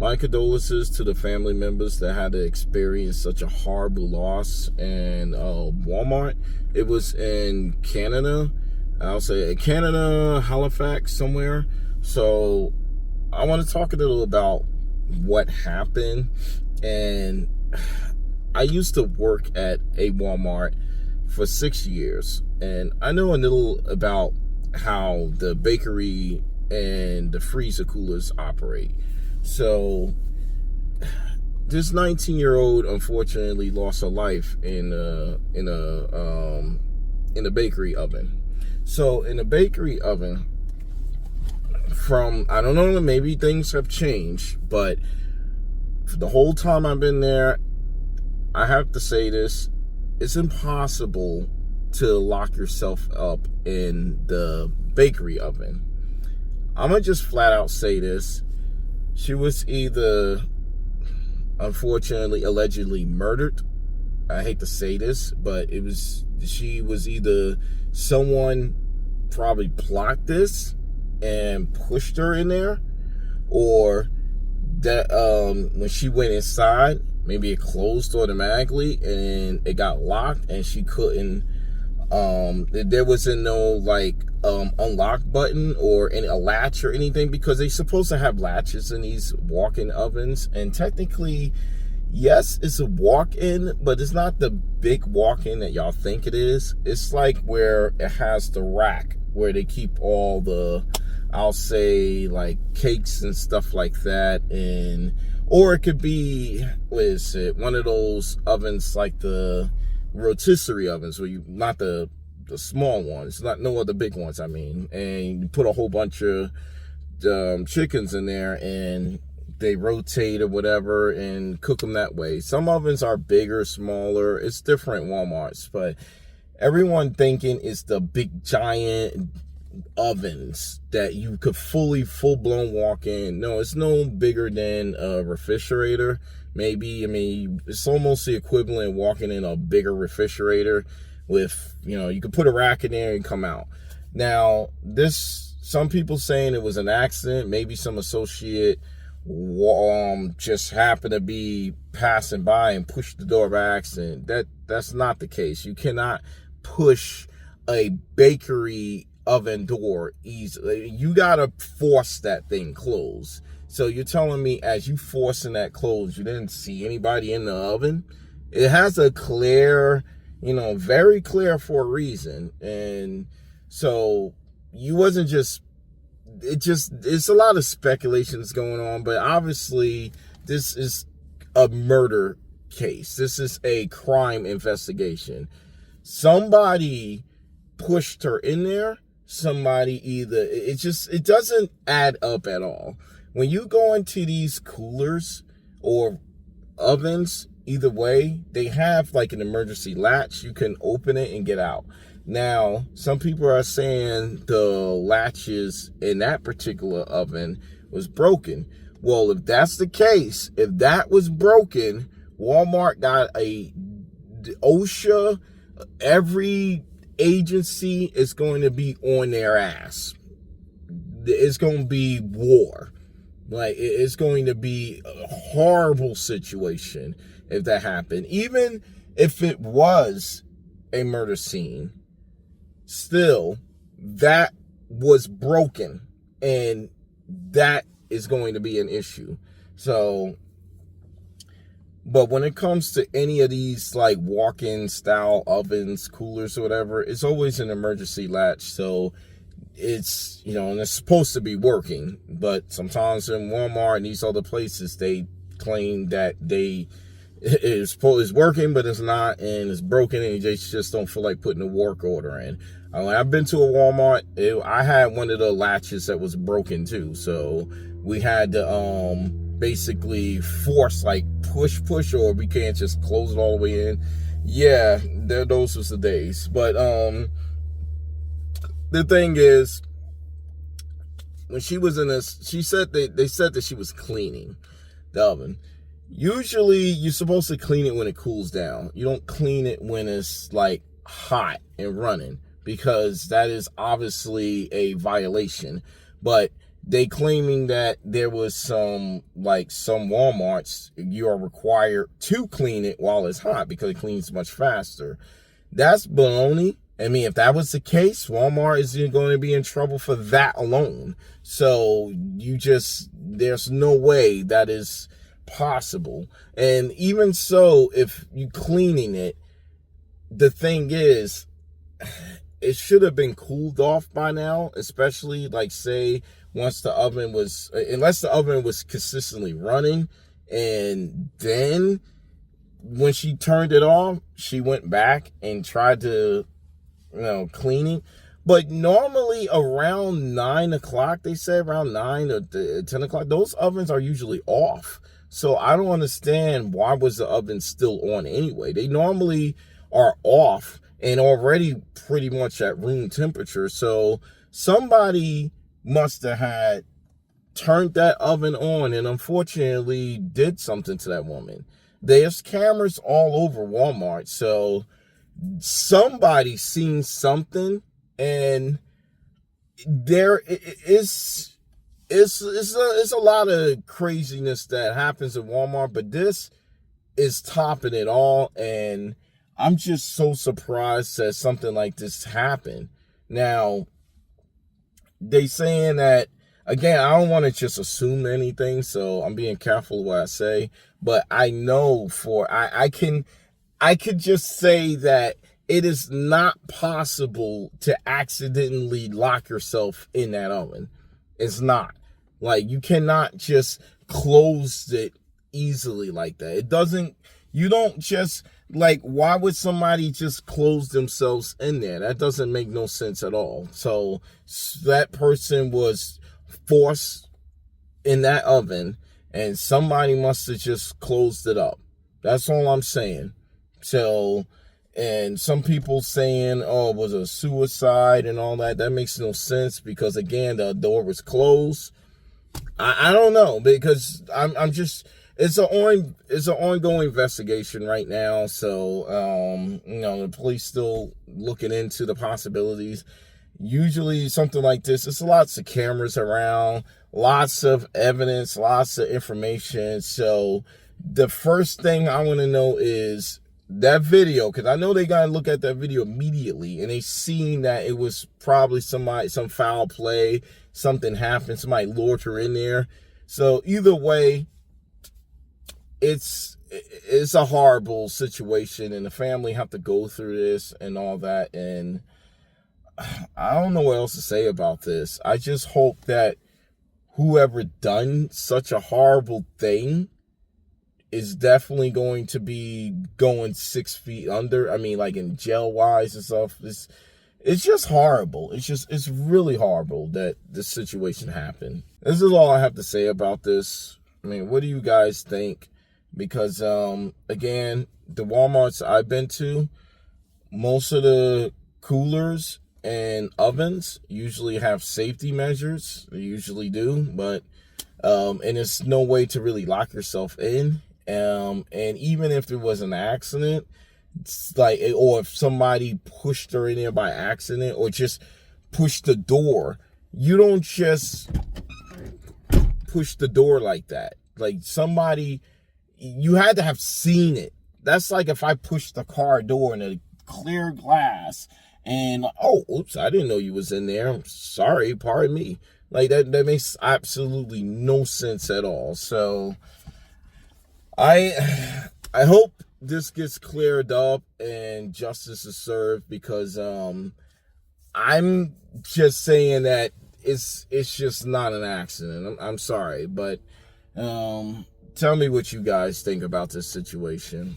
My condolences to the family members that had to experience such a horrible loss in Walmart. It was in Canada. I'll say Canada, Halifax, somewhere. So I want to talk a little about what happened. And I used to work at a Walmart for 6 years. And I know a little about how the bakery and the freezer coolers operate. So this 19-year-old unfortunately lost her life in a bakery oven. So in a bakery oven, from, I don't know, maybe things have changed, but for the whole time I've been there, I have to say this, it's impossible to lock yourself up in the bakery oven. I'm gonna just flat out say this. She was either, unfortunately, allegedly murdered. I hate to say this, but she was either someone probably plotted this and pushed her in there, or that when she went inside, maybe it closed automatically and it got locked and she couldn't, there wasn't no unlock button or a latch or anything, because they're supposed to have latches in these walk-in ovens. And technically, yes, it's a walk-in, but it's not the big walk-in that y'all think it is. It's like where it has the rack where they keep all the, I'll say, like cakes and stuff like that. And or it could be, what is it, one of those ovens like the rotisserie ovens, where you, not the small ones, not no other big ones, I mean, and you put a whole bunch of chickens in there and they rotate or whatever and cook them that way. Some ovens are bigger, smaller, it's different Walmarts, but everyone thinking it's the big giant ovens that you could full-blown walk in. No, it's no bigger than a refrigerator. Maybe, I mean, it's almost the equivalent of walking in a bigger refrigerator with, you could put a rack in there and come out. Now, some people saying it was an accident, maybe some associate just happened to be passing by and pushed the door by accident. That's not the case. You cannot push a bakery oven door easily. You gotta force that thing closed. So you're telling me as you forcing that closed, you didn't see anybody in the oven? It has a clear, very clear for a reason. And so you wasn't just, it's a lot of speculations going on, but obviously this is a murder case. This is a crime investigation. Somebody pushed her in there. Somebody it doesn't add up at all. When you go into these coolers or ovens, either way, they have like an emergency latch. You can open it and get out. Now, some people are saying the latches in that particular oven was broken. Well, if that's the case, if that was broken, Walmart got a OSHA, every agency is going to be on their ass. It's going to be war. Like, it's going to be a horrible situation if that happened. Even if it was a murder scene, still, that was broken, and that is going to be an issue. So, but when it comes to any of these like walk-in style ovens, coolers, or whatever, it's always an emergency latch. So it's, and it's supposed to be working, but sometimes in Walmart and these other places, they claim that it's working, but it's not, and it's broken, and they just don't feel like putting a work order in. I've been to a Walmart. I had one of the latches that was broken too, so we had to basically force, like push, or we can't just close it all the way in. Yeah, those was the days. But the thing is, when she was in this, she said they said that she was cleaning the oven. Usually, you're supposed to clean it when it cools down. You don't clean it when it's like hot and running, because that is obviously a violation. But they claiming that there was some Walmarts, you are required to clean it while it's hot because it cleans much faster. That's baloney. I mean, if that was the case, Walmart is going to be in trouble for that alone. So there's no way that is possible. And even so, if you cleaning it, the thing is, it should have been cooled off by now, especially say unless the oven was consistently running, and then when she turned it off, she went back and tried to, cleaning. But normally around 9 o'clock, they say around 9 or 10 o'clock, those ovens are usually off. So I don't understand why was the oven still on anyway. They normally are off and already pretty much at room temperature. So somebody must have had turned that oven on and unfortunately did something to that woman. There's cameras all over Walmart, so somebody seen something, and there is a lot of craziness that happens at Walmart, but this is topping it all, and I'm just so surprised that something like this happened. Now, they saying that, again, I don't want to just assume anything, so I'm being careful what I say, but I know I could just say that it is not possible to accidentally lock yourself in that oven. It's not. You cannot just close it easily like that. You don't just, why would somebody just close themselves in there? That doesn't make no sense at all. So that person was forced in that oven, and somebody must have just closed it up. That's all I'm saying. So, and some people saying, oh, it was a suicide and all that. That makes no sense because, again, the door was closed. I don't know, because I'm just, it's an ongoing investigation right now. So, the police still looking into the possibilities. Usually something like this, there's lots of cameras around, lots of evidence, lots of information. So the first thing I want to know is that video, because I know they got to look at that video immediately, and they seen that it was probably some foul play, something happened, somebody lured her in there. So either way, it's a horrible situation, and the family have to go through this and all that, and I don't know what else to say about this. I just hope that whoever done such a horrible thing is definitely going to be going 6 feet under. I mean, in jail wise and stuff. It's just horrible. It's really horrible that this situation happened. This is all I have to say about this. I mean, what do you guys think? Because, again, the Walmarts I've been to, most of the coolers and ovens usually have safety measures. They usually do, but, and there's no way to really lock yourself in. And even if there was an accident, it's or if somebody pushed her in there by accident or just pushed the door, you don't just push the door like that. Somebody, you had to have seen it. That's like if I pushed the car door in a clear glass and, oh, oops, I didn't know you was in there. I'm sorry, pardon me. That makes absolutely no sense at all. So I hope this gets cleared up and justice is served, because I'm just saying that it's just not an accident. I'm sorry, but tell me what you guys think about this situation.